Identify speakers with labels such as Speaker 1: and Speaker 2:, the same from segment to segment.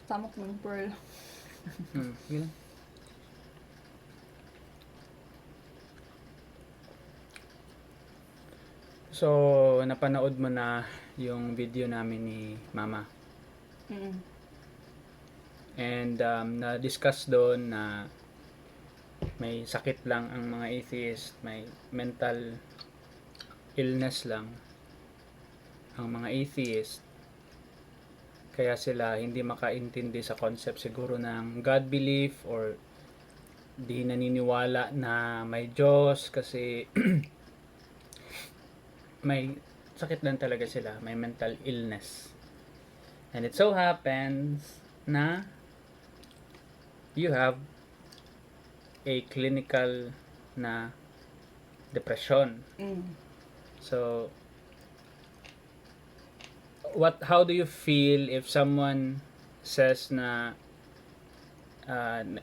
Speaker 1: Tamok ng pearl.
Speaker 2: Yun. So, napanood mo na yung video namin ni Mama.
Speaker 1: Mm.
Speaker 2: And na-discuss doon na may sakit lang ang mga atheist, may mental illness lang ang mga atheist. Kaya sila hindi makaintindi sa concept siguro ng God belief or di naniniwala na may Diyos kasi may sakit lang talaga sila, may mental illness. And it so happens na you have a clinical na depression. So, how do you feel if someone says na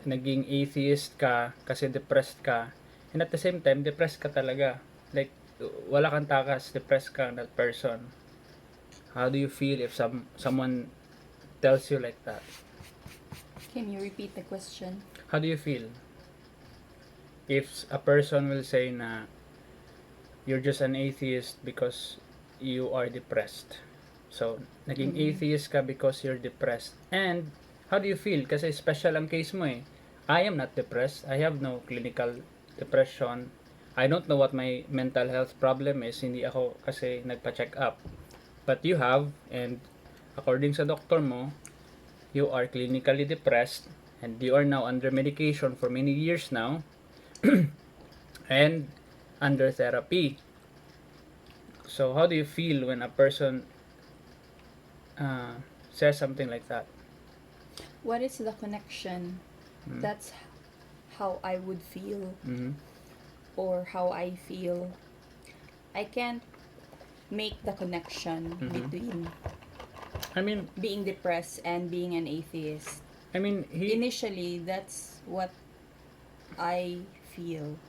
Speaker 2: naging atheist ka kasi depressed ka, and at the same time depressed ka talaga, like wala kang takas, depressed ka that person? How do you feel if someone tells you like that?
Speaker 1: Can you repeat the question?
Speaker 2: How do you feel if a person will say na you're just an atheist because you are depressed? So, naging atheist ka because you're depressed. And how do you feel? Kasi special ang case mo eh. I am not depressed. I have no clinical depression. I don't know what my mental health problem is. Hindi ako kasi nagpa-check up. But you have, and according sa doctor mo, you are clinically depressed and you are now under medication for many years now and under therapy. So how do you feel when a person says something like that?
Speaker 1: What is the connection? That's how I would feel, or how I feel. I can't make the connection between
Speaker 2: I mean,
Speaker 1: being depressed and being an atheist. Initially, that's what I feel.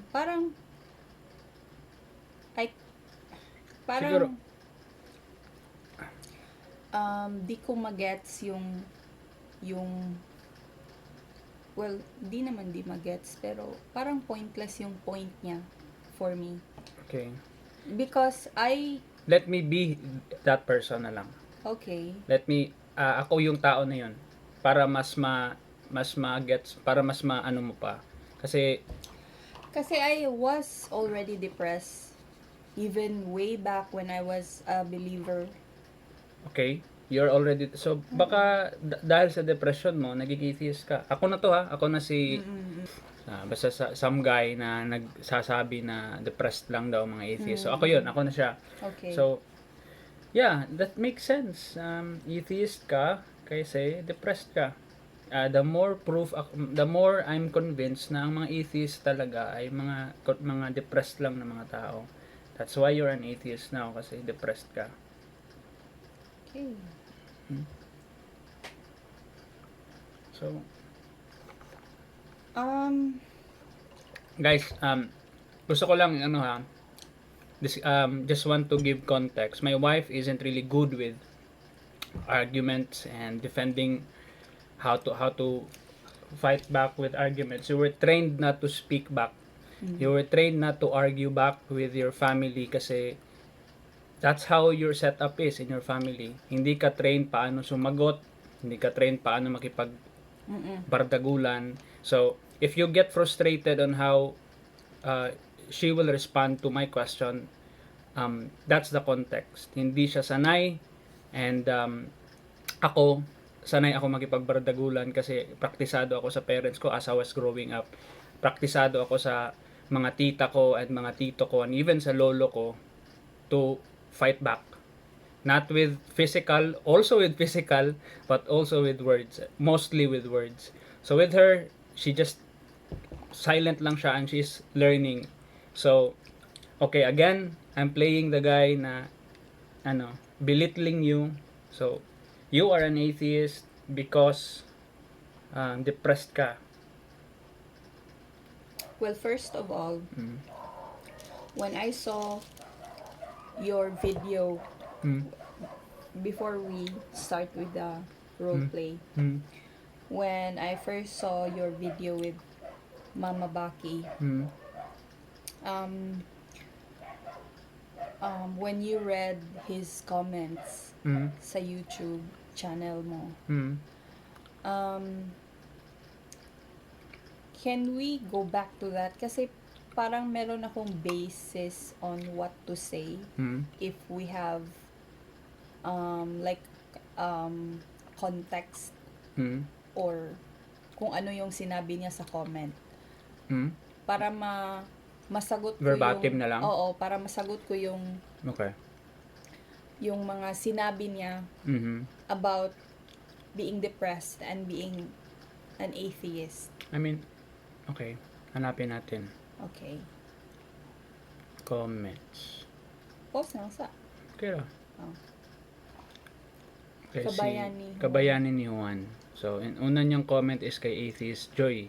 Speaker 1: Parang
Speaker 2: Siguro.
Speaker 1: di ko magets yung well, di naman di magets, pero parang pointless yung point niya for me.
Speaker 2: Okay.
Speaker 1: Because
Speaker 2: Let me be that person na lang.
Speaker 1: Okay.
Speaker 2: Let me, ako yung tao na yun. Para mas ma-gets, para mas maano mo pa. Kasi
Speaker 1: I was already depressed even way back when I was a believer.
Speaker 2: okay, you're already, so baka dahil sa depression mo, naging atheist ka. Ako na to ha, ako na si, basta some guy na nagsasabi na depressed lang daw mga atheist. So ako yun, ako na siya.
Speaker 1: Okay.
Speaker 2: So, yeah, that makes sense. Atheist ka kasi depressed ka. The more I'm convinced na ang mga atheist talaga ay mga depressed lang na mga tao. That's why you're an atheist now, kasi depressed ka.
Speaker 1: Okay.
Speaker 2: So, guys, gusto ko lang just want to give context. My wife isn't really good with arguments and defending how to fight back with arguments. You were trained not to speak back. You were trained not to argue back with your family kasi that's how your setup is in your family. Hindi ka trained paano sumagot, hindi ka trained paano makipagbardagulan. So, if you get frustrated on how she will respond to my question, that's the context. Hindi siya sanay, and sanay ako makipagbardagulan kasi praktisado ako sa parents ko as I was growing up. Praktisado ako sa mga tita ko at mga tito ko and even sa lolo ko to fight back. Not with physical, also with physical, but also with words. Mostly with words. So with her, she just silent lang siya and she's learning. So, okay, again, I'm playing the guy na belittling you. So, you are an atheist because depressed ka.
Speaker 1: Well, first of all, when I saw your video before we start with the role play, when I first saw your video with Mama Baki, um, when you read his comments sa YouTube channel mo, can we go back to that? Kasi parang meron akong basis on what to say if we have like context or kung ano yung sinabi niya sa comment. Para masagot ko
Speaker 2: verbatim
Speaker 1: yung,
Speaker 2: na lang?
Speaker 1: Oo, para masagot ko yung
Speaker 2: Okay.
Speaker 1: yung mga sinabi niya about being depressed and being an atheist.
Speaker 2: I mean, okay. Hanapin natin.
Speaker 1: Okay.
Speaker 2: Comments.
Speaker 1: Post na lang sa.
Speaker 2: Okay lang.
Speaker 1: Oh.
Speaker 2: Okay,
Speaker 1: Kabayani.
Speaker 2: Kabayani ni Juan. So, una niyang comment is kay Atheist Joy.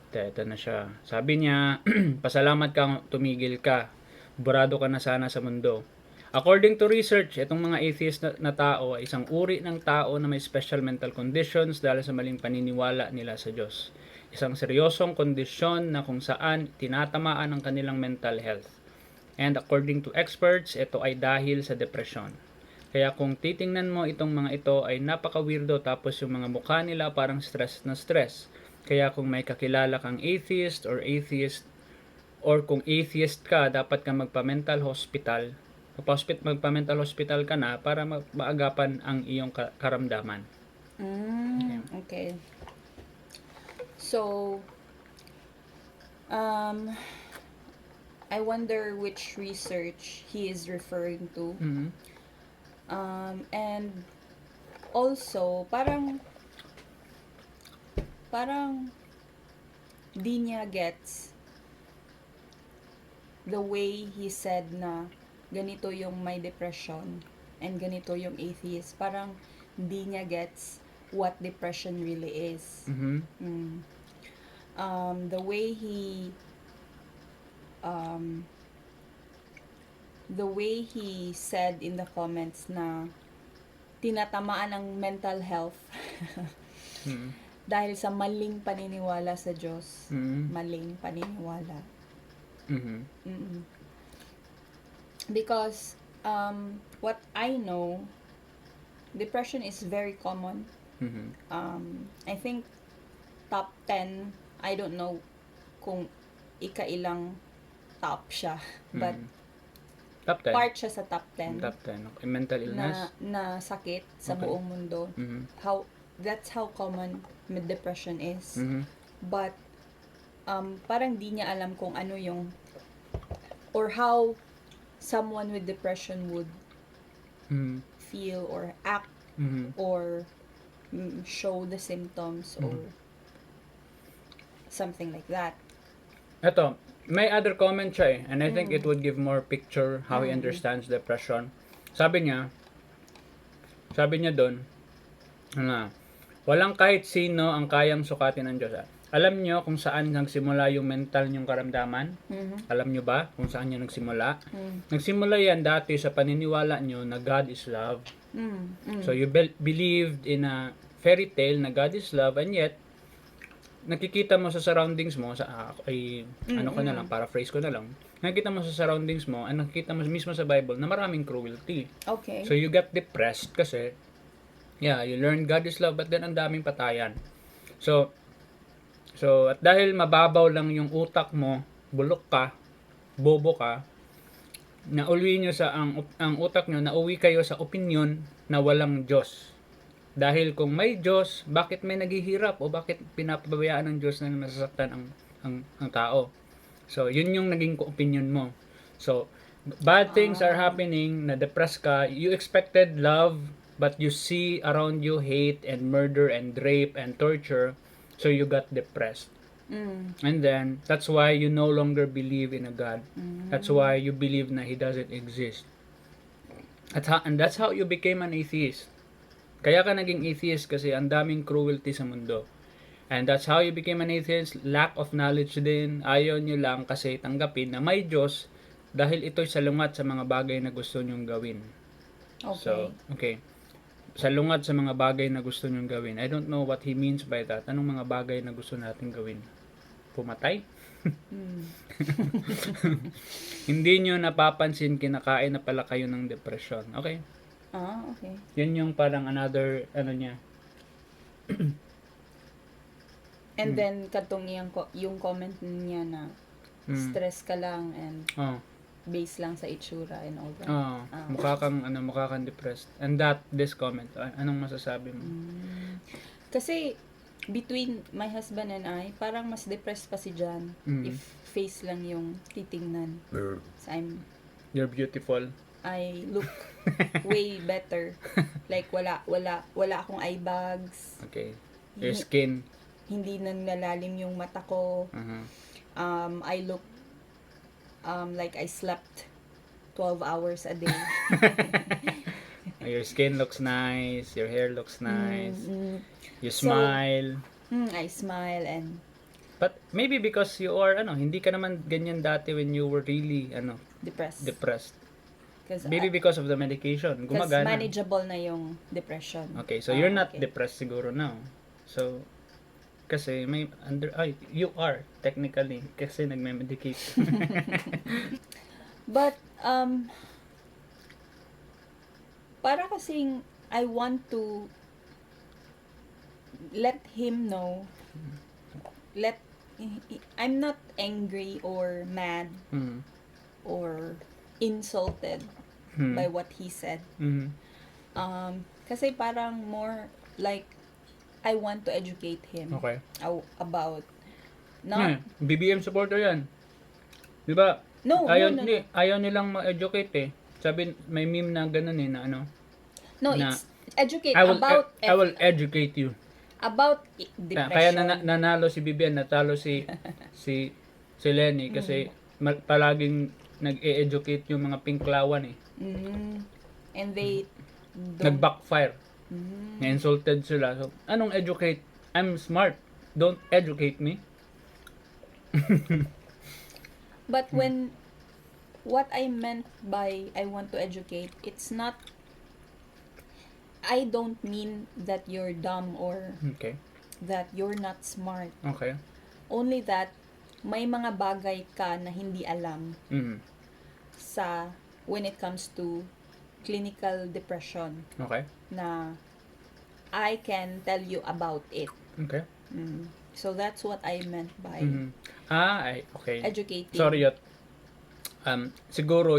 Speaker 2: Ito na siya. Sabi niya, pasalamat kang tumigil ka. Burado ka na sana sa mundo. According to research, itong mga atheist na tao ay isang uri ng tao na may special mental conditions dahil sa maling paniniwala nila sa Diyos. Isang seryosong kondisyon na kung saan tinatamaan ang kanilang mental health. And according to experts, ito ay dahil sa depression. Kaya kung titingnan mo itong mga ito ay napaka-weirdo tapos yung mga mukha nila parang stress na stress. Kaya kung may kakilala kang atheist or kung atheist ka, dapat kang magpa-mental hospital. Magpa-mental hospital ka na para maagapan ang iyong karamdaman.
Speaker 1: Okay. So, I wonder which research he is referring to. And also, parang di niya gets the way he said na ganito yung may depression and ganito yung atheist. Parang di niya gets what depression really is. The way he said in the comments na tinatamaan ng mental health dahil sa maling paniniwala sa Diyos. Maling paniniwala. Because what I know, depression is very common. I think top 10, I don't know kung ikailang top siya, but
Speaker 2: top 10.
Speaker 1: Part siya sa top 10.
Speaker 2: Top 10. Okay. Mental illness?
Speaker 1: Na sakit sa buong mundo. That's how common depression is. But, parang di niya alam kung ano yung, or how someone with depression would feel or act or show the symptoms or something like that.
Speaker 2: Ito, may other comment siya and I think it would give more picture how he understands depression. Sabi niya doon na walang kahit sino ang kayang sukatin ng Diyos. Alam niyo kung saan nagsimula yung mental niyong karamdaman? Alam niyo ba kung saan niya nagsimula? Nagsimula yan dati sa paniniwala niyo na God is love. So you believed in a fairy tale na God is love, and yet nakikita mo sa surroundings mo paraphrase ko na lang. Nakikita mo sa surroundings mo, at nakikita mo mismo sa Bible na maraming cruelty.
Speaker 1: Okay.
Speaker 2: So you get depressed kasi you learn God is love, but then ang daming patayan. So at dahil mababaw lang yung utak mo, bulok ka, bobo ka, nauwi nyo sa ang utak nyo, nauwi kayo sa opinion na walang Diyos. Dahil kung may Diyos, bakit may naghihirap o bakit pinapabayaan ng Diyos na masasaktan ang tao? So, yun yung naging opinion mo. So, bad things are happening, na depressed ka, you expected love, but you see around you hate and murder and rape and torture, so you got depressed. And then, that's why you no longer believe in a God. That's why you believe na He doesn't exist. And that's how you became an atheist. Kaya ka naging atheist kasi ang daming cruelty sa mundo. And that's how you became an atheist. Lack of knowledge din. Ayaw nyo lang kasi tanggapin na may Diyos dahil ito'y salungat sa mga bagay na gusto nyong gawin. So, okay. Salungat sa mga bagay na gusto nyong gawin. I don't know what he means by that. Anong mga bagay na gusto natin gawin? Pumatay? Hindi nyo napapansin, kinakain na pala kayo ng depression. Okay?
Speaker 1: Okay.
Speaker 2: Yun yung parang another, ano niya.
Speaker 1: And then, katong yung comment niya na stress ka lang and based lang sa itsura and all that.
Speaker 2: Mukha kang depressed. And this comment, anong masasabi mo?
Speaker 1: Kasi, between my husband and I, parang mas depressed pa si John if face lang yung titingnan. So,
Speaker 2: You're beautiful.
Speaker 1: I look way better. Like, wala akong eye bags.
Speaker 2: Okay. Your skin.
Speaker 1: Hindi nang nalalim yung mata ko. I look like I slept 12 hours a day.
Speaker 2: Your skin looks nice, your hair looks nice. You smile.
Speaker 1: I smile and
Speaker 2: but maybe because you are hindi ka naman ganyan dati when you were really depressed. Maybe because of the medication. Gumagana.
Speaker 1: Manageable na yung depression.
Speaker 2: Okay, so you're not depressed siguro now. So kasi you are technically kasi nagme-medicate.
Speaker 1: But para kasing I want to let him know, I'm not angry or mad or insulted by what he said. Kasi parang more like I want to educate him about
Speaker 2: BBM supporter yan. Di ba?
Speaker 1: No.
Speaker 2: Ayaw nilang ma-educate eh. Sabi, may meme na ganun eh, na
Speaker 1: it's educate
Speaker 2: I will educate you.
Speaker 1: About depression.
Speaker 2: Kaya nanalo si Bibian, natalo si Lenny kasi palaging nag-e-educate yung mga pinklawan eh.
Speaker 1: And they
Speaker 2: nag-backfire. Na-insulted sila. So, anong educate? I'm smart. Don't educate me.
Speaker 1: But what I meant by I want to educate, it's not, I don't mean that you're dumb or that you're not smart.
Speaker 2: Okay.
Speaker 1: Only that may mga bagay ka na hindi alam sa when it comes to clinical depression.
Speaker 2: Okay.
Speaker 1: Na I can tell you about it.
Speaker 2: Okay.
Speaker 1: So that's what I meant by
Speaker 2: okay.
Speaker 1: educating.
Speaker 2: Sorry, siguro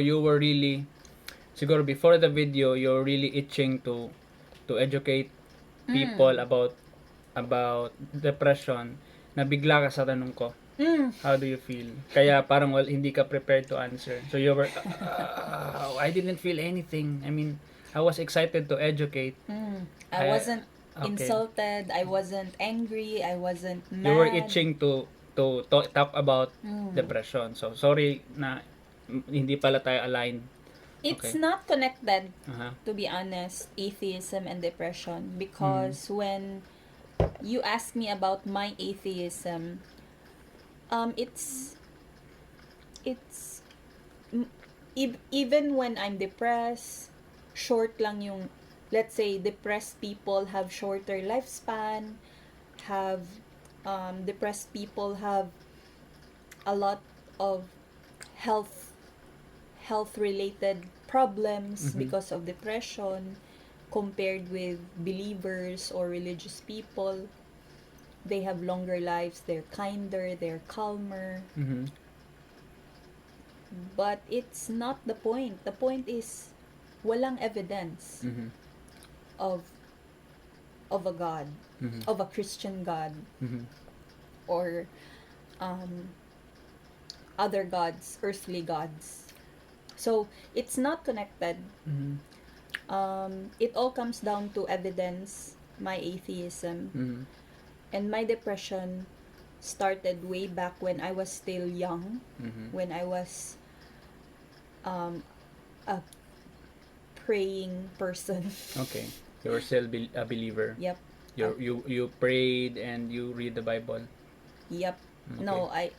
Speaker 2: before the video, you're really itching to educate people about depression. Nabigla ka sa tanong ko. How do you feel? Kaya parang hindi ka prepared to answer. So you were, I didn't feel anything. I mean, I was excited to educate.
Speaker 1: I wasn't insulted. I wasn't angry. I wasn't mad.
Speaker 2: You were itching to talk about depression. So sorry na hindi pala tayo aligned.
Speaker 1: It's not connected, to be honest, atheism and depression. Because when you ask me about my atheism, it's even when I'm depressed, short lang yung, let's say, depressed people have shorter lifespan, depressed people have a lot of health related problems because of depression compared with believers or religious people. They have longer lives, they're kinder, they're calmer. But it's not the point. The point is walang evidence of a God, of a Christian God, or other gods, earthly gods. So it's not connected. It all comes down to evidence. My atheism and my depression started way back when I was still young, when I was a praying person.
Speaker 2: Okay, you were still a believer.
Speaker 1: Yep.
Speaker 2: You prayed and you read the Bible.
Speaker 1: Yep.
Speaker 2: Okay.
Speaker 1: No, I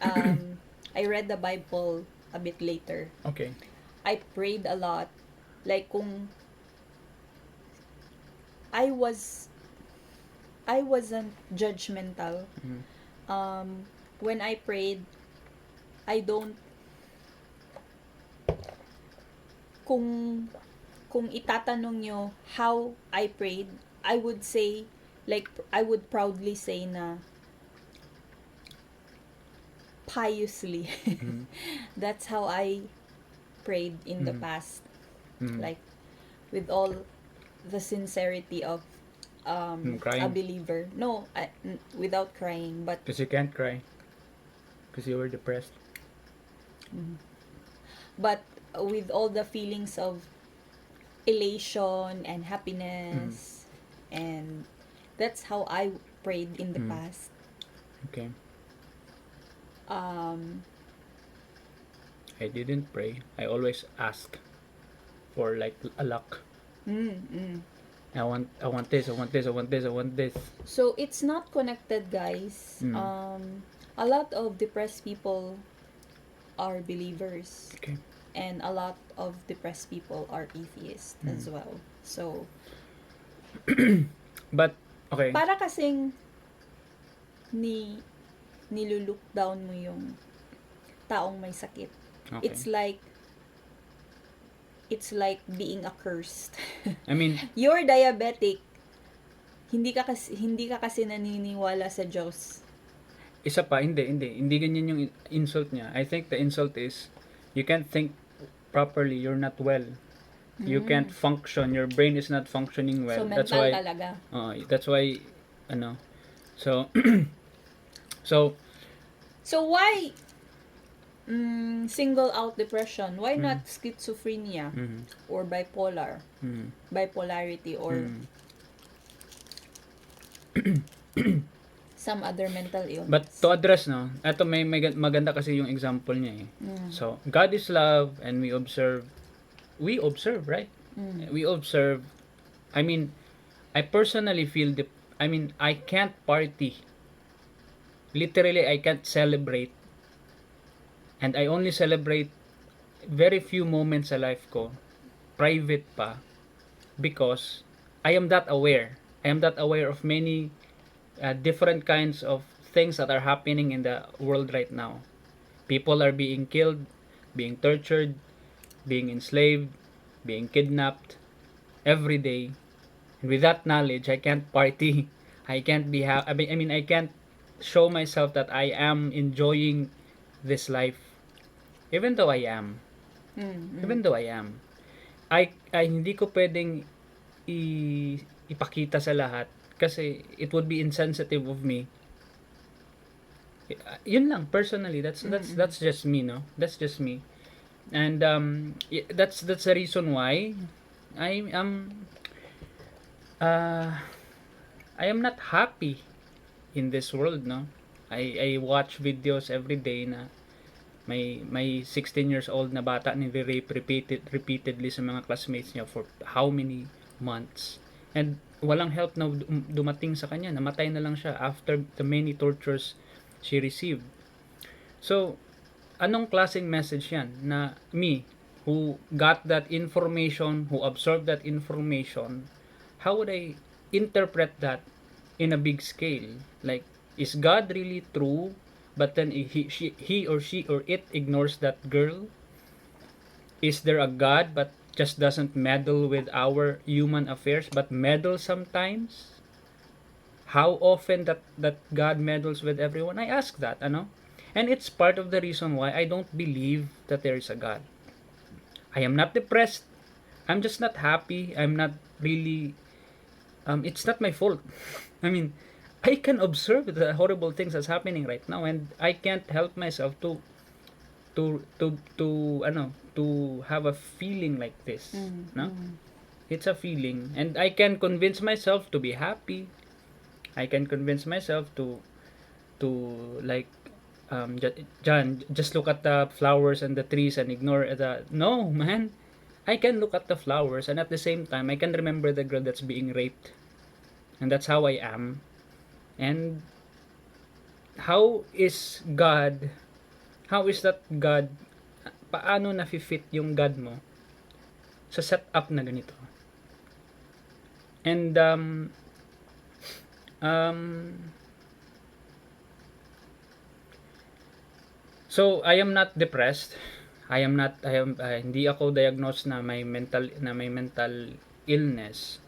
Speaker 1: read the Bible a bit later.
Speaker 2: Okay.
Speaker 1: I prayed a lot. Like kung I wasn't judgmental. When I prayed, I don't, kung itatanong nyo how I prayed, I would say, like, I would proudly say na piously. That's how I prayed in the past. Like, with all the sincerity of a
Speaker 2: Crying.
Speaker 1: believer. No, without crying, but
Speaker 2: Because you can't cry. Because you were depressed.
Speaker 1: with all the feelings of elation and happiness, and that's how I prayed in the past.
Speaker 2: Okay.
Speaker 1: Um,
Speaker 2: I didn't pray. I always ask for like a luck. I want this, I want this, I want this, I want this.
Speaker 1: so it's not connected, guys. A lot of depressed people are believers,
Speaker 2: Okay.
Speaker 1: and a lot of depressed people are atheists as well. So
Speaker 2: But, okay.
Speaker 1: para kasing niluluck down mo yung taong may sakit.
Speaker 2: Okay.
Speaker 1: It's like being accursed.
Speaker 2: I mean,
Speaker 1: You're diabetic. Hindi ka kasi naniniwala sa Diyos.
Speaker 2: isa pa, hindi ganyan yung insult niya. I think the insult is, you can't think properly, you're not well. You can't function, your brain is not functioning well.
Speaker 1: So mental talaga.
Speaker 2: That's why, so,
Speaker 1: So why single out depression? Why not schizophrenia or bipolarity or some other mental illness?
Speaker 2: but to address, eto may maganda kasi yung example niya eh. So, God is love and we observe, right? We observe. I mean, I personally feel I can't party. Literally, I can't celebrate. And I only celebrate very few moments sa life ko, private pa, because I am that aware. I am that aware of many different kinds of things that are happening in the world right now. People are being killed, being tortured, being enslaved, being kidnapped every day. And with that knowledge, I can't party. I can't be I mean, I can't show myself that I am enjoying this life. Even though I am. I hindi ko pwedeng ipakita sa lahat kasi it would be insensitive of me. Yun lang, personally, that's just me, no? That's just me. And that's the reason why I am not happy in this world, no? I watch videos every day na may 16 years old na bata nire-rape repeatedly sa mga classmates niya for how many months, and walang help na dumating sa kanya, namatay na lang siya after the many tortures she received. So anong klaseng message yan na me who got that information, who absorbed that information, how would I interpret that in a big scale? Like, is God really true, but then he or she or it ignores that girl? Is there a God but just doesn't meddle with our human affairs, but meddles sometimes? How often that God meddles with everyone? I ask that, and it's part of the reason why I don't believe that there is a God. I am not depressed. I'm just not happy. I'm not really. It's not my fault. I mean, I can observe the horrible things that's happening right now, and I can't help myself to have a feeling like this. No, it's a feeling, and I can convince myself to be happy. I can convince myself to like, John, just look at the flowers and the trees and ignore the. No, man. I can look at the flowers and at the same time I can remember the girl that's being raped. And that's how I am. And how is that God, paano na-fit yung God mo sa setup na ganito? And so I am not depressed. Hindi ako diagnosed na may mental illness.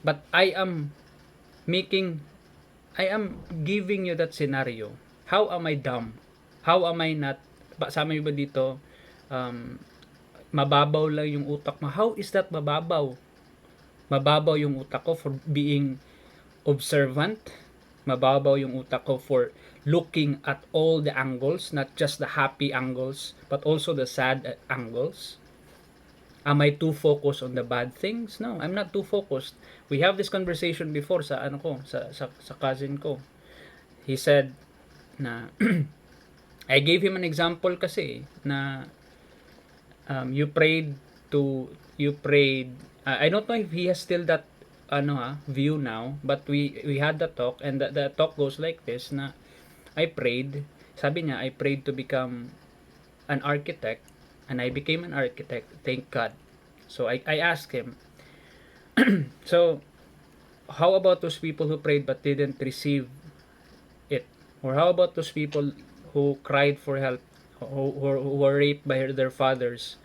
Speaker 2: But I am giving you that scenario. How am I dumb? How am I not, sama ba dito, mababaw lang yung utak mo. How is that mababaw? Mababaw yung utak ko for being observant. Mababaw yung utak ko for looking at all the angles, not just the happy angles, but also the sad angles. Am I too focused on the bad things? No, I'm not too focused. We have this conversation before sa sa cousin ko. He said na I gave him an example kasi na you prayed I don't know if he has still that view now, but we had the talk, and the talk goes like this na I prayed, sabi niya, I prayed to become an architect, and I became an architect, thank God. So I asked him, so how about those people who prayed but didn't receive it? Or how about those people who cried for help, who were raped by their fathers,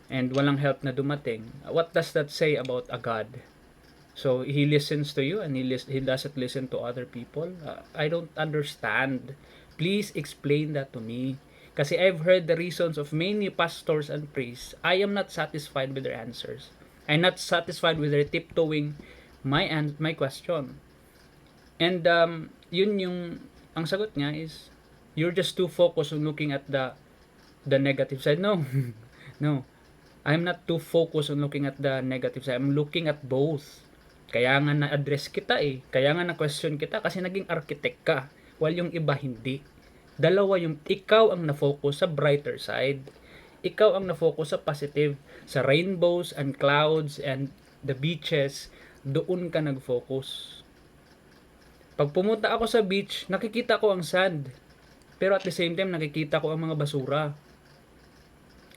Speaker 2: and walang help na dumating? What does that say about a God? So he listens to you and he doesn't listen to other people? I don't understand. Please explain that to me. Kasi I've heard the reasons of many pastors and priests. I am not satisfied with their answers. I'm not satisfied with their tiptoeing my question. And yun yung ang sagot niya is you're just too focused on looking at the negative side. No. No. I'm not too focused on looking at the negative side. I'm looking at both. Kaya nga na-address kita eh. Kaya nga na-question kita kasi naging architect ka. While yung iba hindi. Dalawa yung ikaw ang na-focus sa brighter side. Ikaw ang na-focus sa positive. Sa rainbows and clouds and the beaches. Doon ka nag-focus. Pag pumunta ako sa beach, nakikita ko ang sand. Pero at the same time, nakikita ko ang mga basura.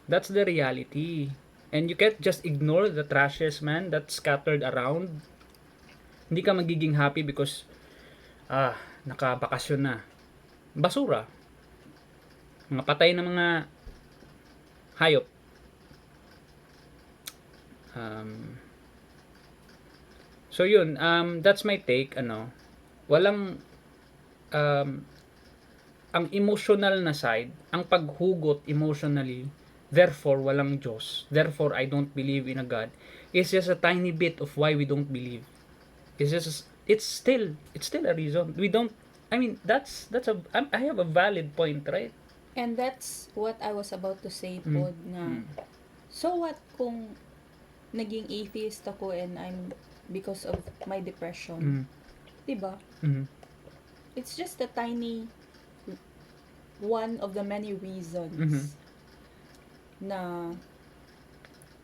Speaker 2: That's the reality. And you can't just ignore the trashes, man, that's scattered around. Hindi ka magiging happy because nakabakasyon na. Basura. Mga patay na mga hayop. So yun, that's my take. Walang ang emotional na side, ang paghugot emotionally, therefore walang Diyos, therefore I don't believe in a God, is just a tiny bit of why we don't believe. It's still a reason. We don't, I mean, I have a valid point, right?
Speaker 1: And that's what I was about to say, Pod, na so what kung naging atheist ako and I'm because of my depression. Diba? It's just a tiny one of the many reasons na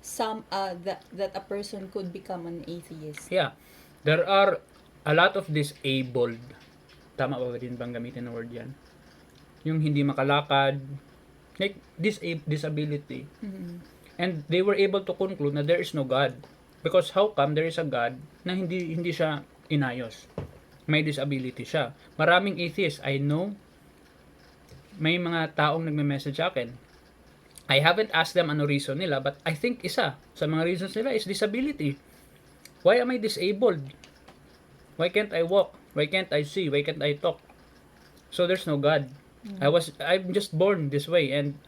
Speaker 1: that a person could become an atheist.
Speaker 2: Yeah. There are a lot of disabled. Tama ba din bang gamitin ng word yan? Yung hindi makalakad, like disability. And they were able to conclude na there is no God. Because how come there is a God na hindi siya inayos? May disability siya. Maraming atheists, I know, may mga taong nagme-message sa akin. I haven't asked them ano reason nila, but I think isa sa mga reasons nila is disability. Why am I disabled? Why can't I walk? Why can't I see? Why can't I talk? So there's no God. I'm just born this way, and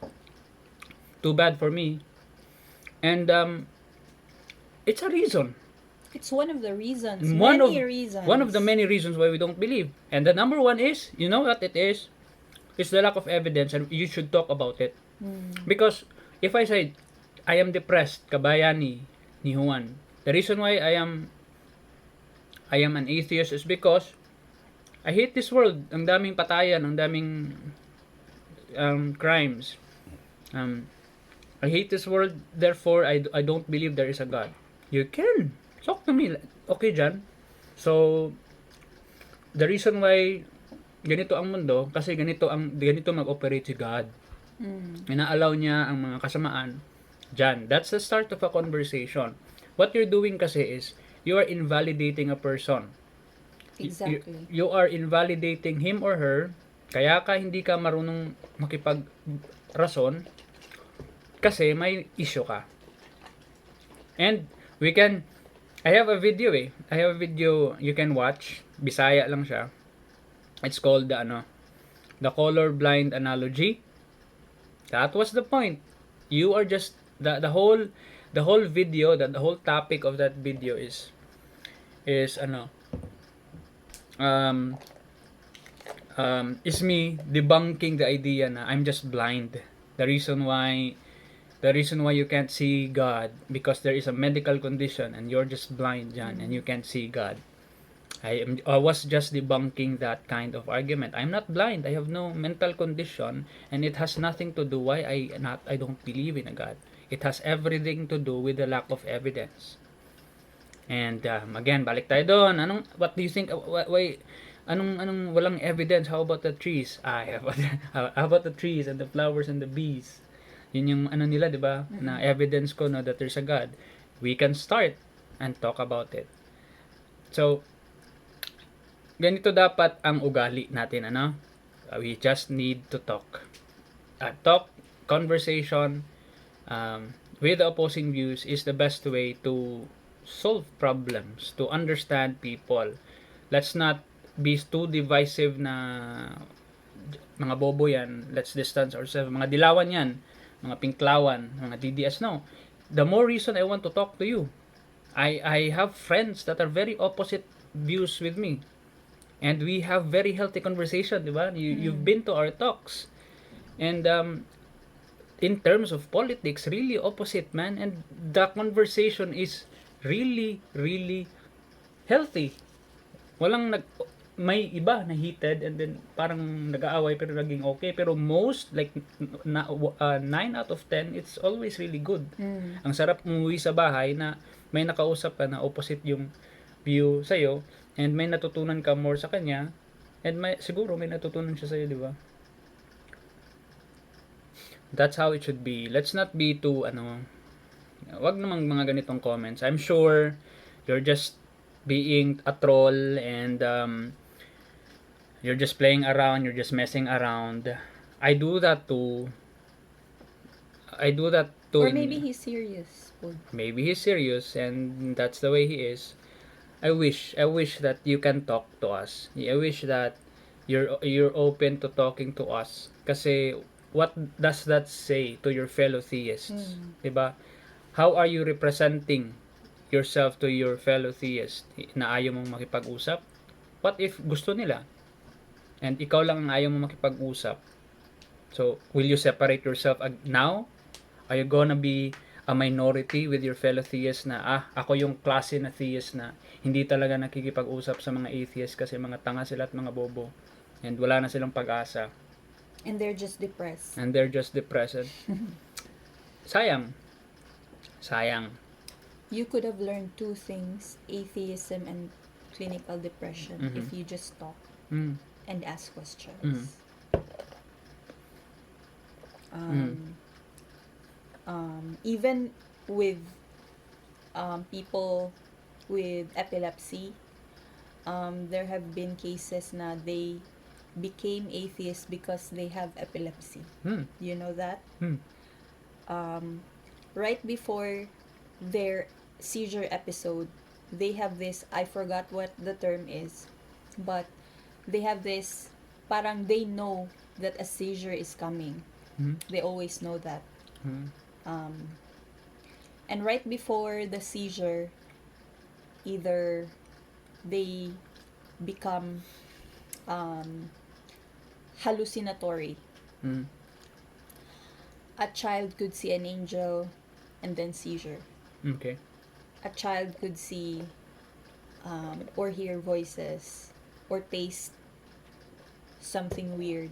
Speaker 2: too bad for me. And it's a reason.
Speaker 1: It's one of the reasons. Reasons.
Speaker 2: One of the many reasons why we don't believe. And the number one is, you know what it is? It's the lack of evidence, and you should talk about it. Because if I say, I am depressed, kabaya ni Juan, the reason why I am an atheist is because I hate this world. Ang daming patayan, ang daming crimes. I hate this world, therefore I don't believe there is a God. You can talk to me. Okay, Jan. So the reason why ganito ang mundo kasi ganito mag-operate si God. Ina-allow niya ang mga kasamaan. Jan, that's the start of a conversation. What you're doing kasi is, you are invalidating a person.
Speaker 1: Exactly.
Speaker 2: You are invalidating him or her, kaya ka hindi ka marunong makipag-rason kasi may issue ka. And we can, I have a video you can watch, Bisaya lang siya. It's called the colorblind analogy. That was the point. You are just the whole video, the whole topic of that video is um is me debunking the idea na I'm just blind. The reason why you can't see God because there is a medical condition and you're just blind, John, and you can't see God. I was just debunking that kind of argument. I'm not blind. I have no mental condition, and it has nothing to do why I don't believe in a God. It has everything to do with the lack of evidence. And again, balik tayo doon. What do you think? Why? Anong walang evidence? How about the trees? How about the trees and the flowers and the bees? Yun yung nila, di ba? Na evidence ko that there's a God. We can start and talk about it. So, ganito dapat ang ugali natin, we just need to talk. Conversation with the opposing views is the best way to solve problems, to understand people. Let's not be too divisive na mga bobo yan. Let's distance ourselves. Mga dilawan yan. Mga pinklawan. Mga DDS. No. The more reason I want to talk to you. I have friends that are very opposite views with me. And we have very healthy conversation, di ba? You've been to our talks. And in terms of politics, really opposite, man. And the conversation is really, really healthy. May iba na heated and then parang nag-aaway pero naging okay. Pero most, like 9 out of 10, it's always really good. Ang sarap umuwi sa bahay na may nakausap ka na opposite yung view sa'yo and may natutunan ka more sa kanya and siguro may natutunan siya sa'yo, di ba? That's how it should be. Let's not be too, wag namang mga ganitong comments. I'm sure you're just being a troll and you're just playing around, you're just messing around. I do that too.
Speaker 1: Or maybe he's serious.
Speaker 2: Maybe he's serious and that's the way he is. I wish that you can talk to us. I wish that you're open to talking to us. Kasi what does that say to your fellow theists? Diba? How are you representing yourself to your fellow theists na ayaw mong makipag-usap? What if gusto nila? And ikaw lang ang ayaw mong makipag-usap. So, will you separate yourself now? Are you gonna be a minority with your fellow theists na ako yung klase na theist na hindi talaga nakikipag-usap sa mga atheists kasi mga tanga sila at mga bobo and wala na silang pag-asa
Speaker 1: and they're just depressed
Speaker 2: sayang
Speaker 1: you could have learned two things, atheism and clinical depression, if you just talk and ask questions. Even with people with epilepsy, there have been cases na they became atheists because they have epilepsy. You know that? Right before their seizure episode, they have this, I forgot what the term is, but they have this, parang they know that a seizure is coming. They always know that. And right before the seizure, either they become hallucinatory. A child could see an angel and then seizure.
Speaker 2: Okay.
Speaker 1: A child could see or hear voices or taste something weird.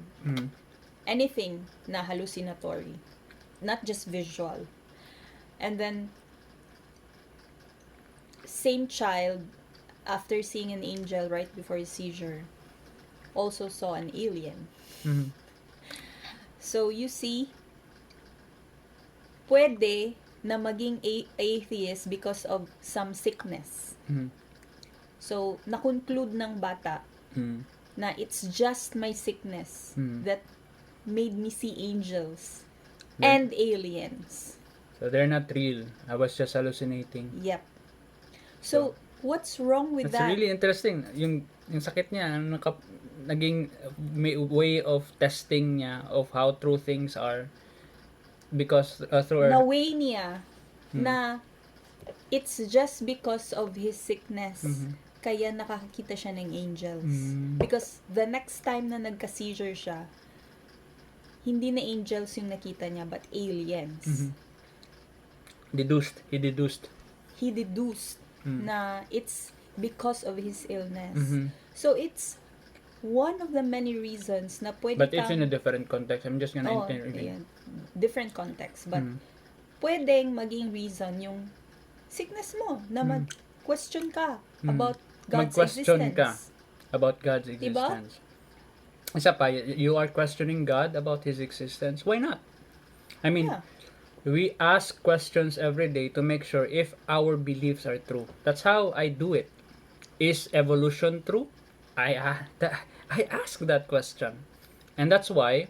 Speaker 1: Anything na hallucinatory, not just visual. And then same child, after seeing an angel right before his seizure, also saw an alien. So you see, pwede na maging atheist because of some sickness. So, na-conclude ng bata na it's just my sickness that made me see angels and aliens.
Speaker 2: So they're not real. I was just hallucinating.
Speaker 1: Yep. So what's wrong with
Speaker 2: That's
Speaker 1: that?
Speaker 2: really interesting. Yung sakit niya, naging may way of testing niya of how true things are because through
Speaker 1: Na way niya na it's just because of his sickness kaya nakakita siya ng angels. Because the next time na nagka-seizure siya, hindi na angels yung nakita niya but aliens.
Speaker 2: He deduced
Speaker 1: na it's because of his illness. So it's one of the many reasons na pwede
Speaker 2: But it's in a different context. I'm just gonna intervene.
Speaker 1: Different context. But pwedeng maging reason yung sickness mo na mag-question ka about God's
Speaker 2: Mag-question
Speaker 1: existence.
Speaker 2: ka about God's existence.
Speaker 1: Diba?
Speaker 2: Isa pa, you are questioning God about His existence. Why not? I mean, we ask questions every day to make sure if our beliefs are true. That's how I do it. Is evolution true? I ask that question. And that's why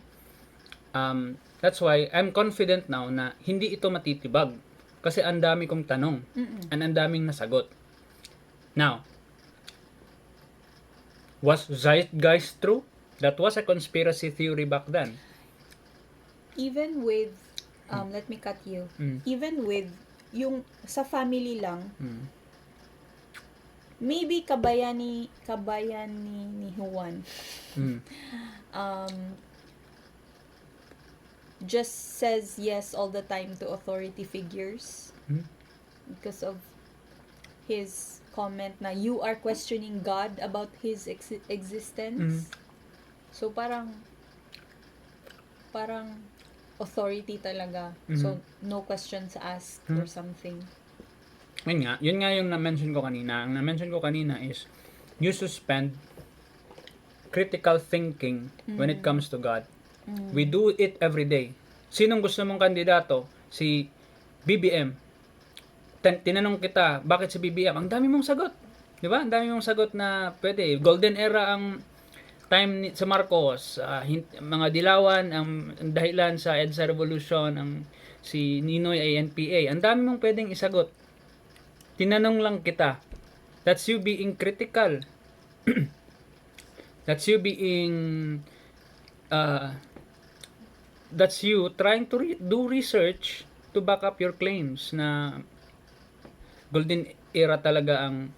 Speaker 2: I'm confident now na hindi ito matitibag. Kasi ang dami kong tanong. And ang daming nasagot. Now, was Zeitgeist true? That was a conspiracy theory back then.
Speaker 1: Even with, let me cut you. Even with, yung sa family lang, maybe kabayani ni Juan, just says yes all the time to authority figures because of his comment na you are questioning God about His existence. So parang authority talaga. So no questions asked or something.
Speaker 2: Yun nga yung na-mention ko kanina. Ang na-mention ko kanina is you suspend critical thinking when it comes to God. We do it every day. Sinong gusto mong kandidato? Si BBM. Tinanong kita, bakit si BBM? Ang dami mong sagot. Di ba? Ang dami mong sagot na pwede. Golden era ang time sa Marcos. Mga dilawan, ang dahilan sa EDSA Revolution, ang si Ninoy ay NPA. Ang dami mong pwedeng isagot. Tinanong lang kita. That's you being critical. That's you being that's you trying to do research to back up your claims na golden era talaga ang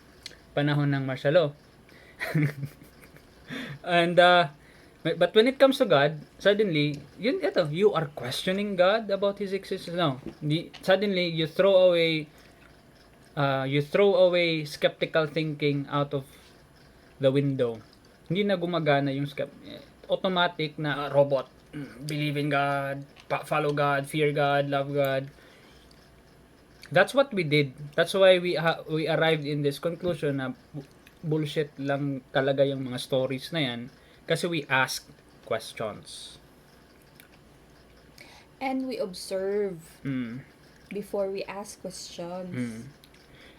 Speaker 2: panahon ng martial law. And but when it comes to God, suddenly you are questioning God about His existence. No, suddenly you throw away skeptical thinking out of the window. Hindi na gumagana yung automatic na robot. Believe in God, follow God, fear God, love God. That's what we did. That's why we arrived in this conclusion na bullshit lang talaga yung mga stories na yan kasi we ask questions.
Speaker 1: And we observe before we ask questions.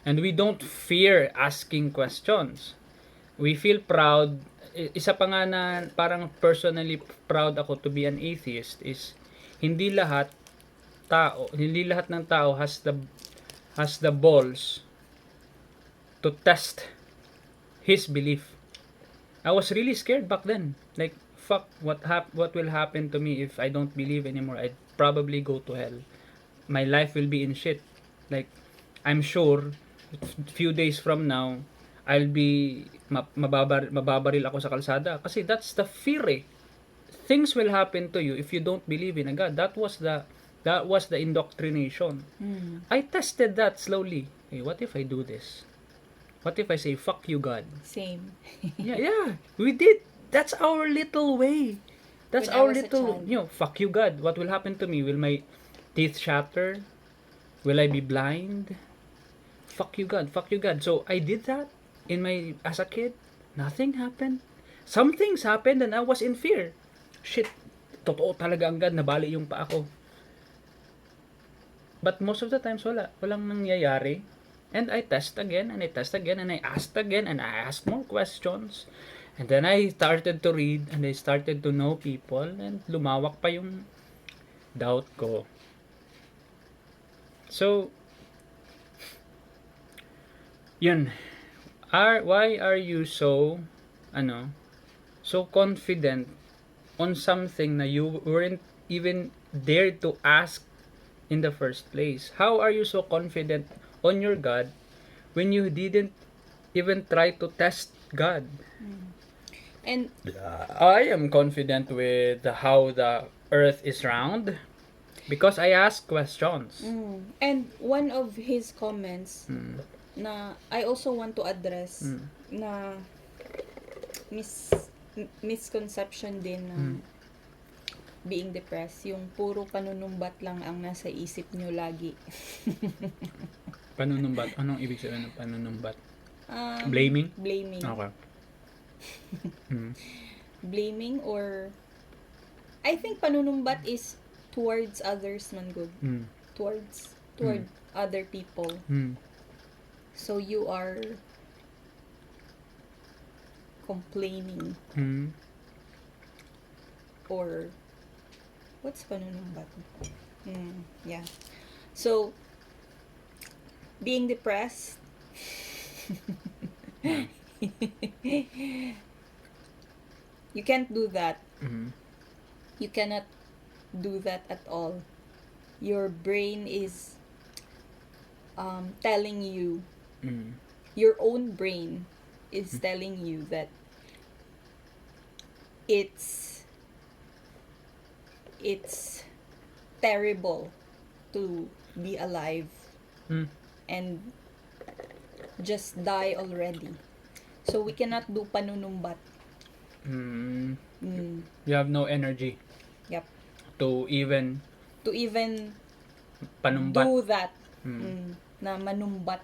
Speaker 2: And we don't fear asking questions. We feel proud. Isa pa nga na parang personally proud ako to be an atheist is hindi lahat ng tao has the balls to test his belief. I was really scared back then. Like, fuck, what will happen to me if I don't believe anymore? I'd probably go to hell. My life will be in shit. Like, I'm sure few days from now I'll be mababaril ako sa kalsada kasi that's the fear eh. Things will happen to you if you don't believe in a God. That was the indoctrination. I tested that slowly. Hey, what if I do this? What if I say fuck you God?
Speaker 1: Same.
Speaker 2: yeah, we did. That's our little way. That's
Speaker 1: When I
Speaker 2: our
Speaker 1: was a
Speaker 2: little,
Speaker 1: child.
Speaker 2: fuck you God. What will happen to me? Will my teeth shatter? Will I be blind? Fuck you God. Fuck you God. So I did that as a kid. Nothing happened. Some things happened and I was in fear. Shit, totoo talaga ang God, nabali yung paa ko. But most of the times, walang nangyayari. And I test again, and I test again, and I asked again, and I asked more questions. And then I started to read, and I started to know people, and lumawak pa yung doubt ko. So, yun. Why are you so, so confident on something na you weren't even dared to ask in the first place? How are you so confident on your God when you didn't even try to test God?
Speaker 1: And
Speaker 2: I am confident with how the earth is round because I ask questions.
Speaker 1: and one of his comments na I also want to address na misconception din na being depressed, yung puro panunumbat lang ang nasa isip nyo lagi.
Speaker 2: Panunumbat? Anong ibig sabihin ng panunumbat? Blaming?
Speaker 1: Blaming.
Speaker 2: Okay.
Speaker 1: Blaming, or I think panunumbat is towards others man good. Toward other people. So you are complaining. Or what's panunumbat? Yeah. So being depressed you can't do that. You cannot do that at all. Your brain is telling you, your own brain is telling you that it's terrible to be alive and just die already. So we cannot do panunumbat.
Speaker 2: You have no energy.
Speaker 1: Yep.
Speaker 2: To even panumbat.
Speaker 1: Do that. Na manumbat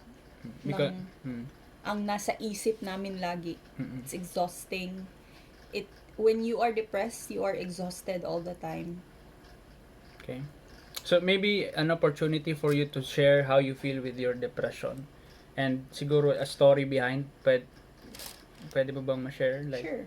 Speaker 2: Because,
Speaker 1: ang nasa isip namin lagi. It's exhausting. When you are depressed, you are exhausted all the time.
Speaker 2: Okay. So maybe an opportunity for you to share how you feel with your depression. And siguro a story behind, pwede mo bang ma-share? Like,
Speaker 1: Sure.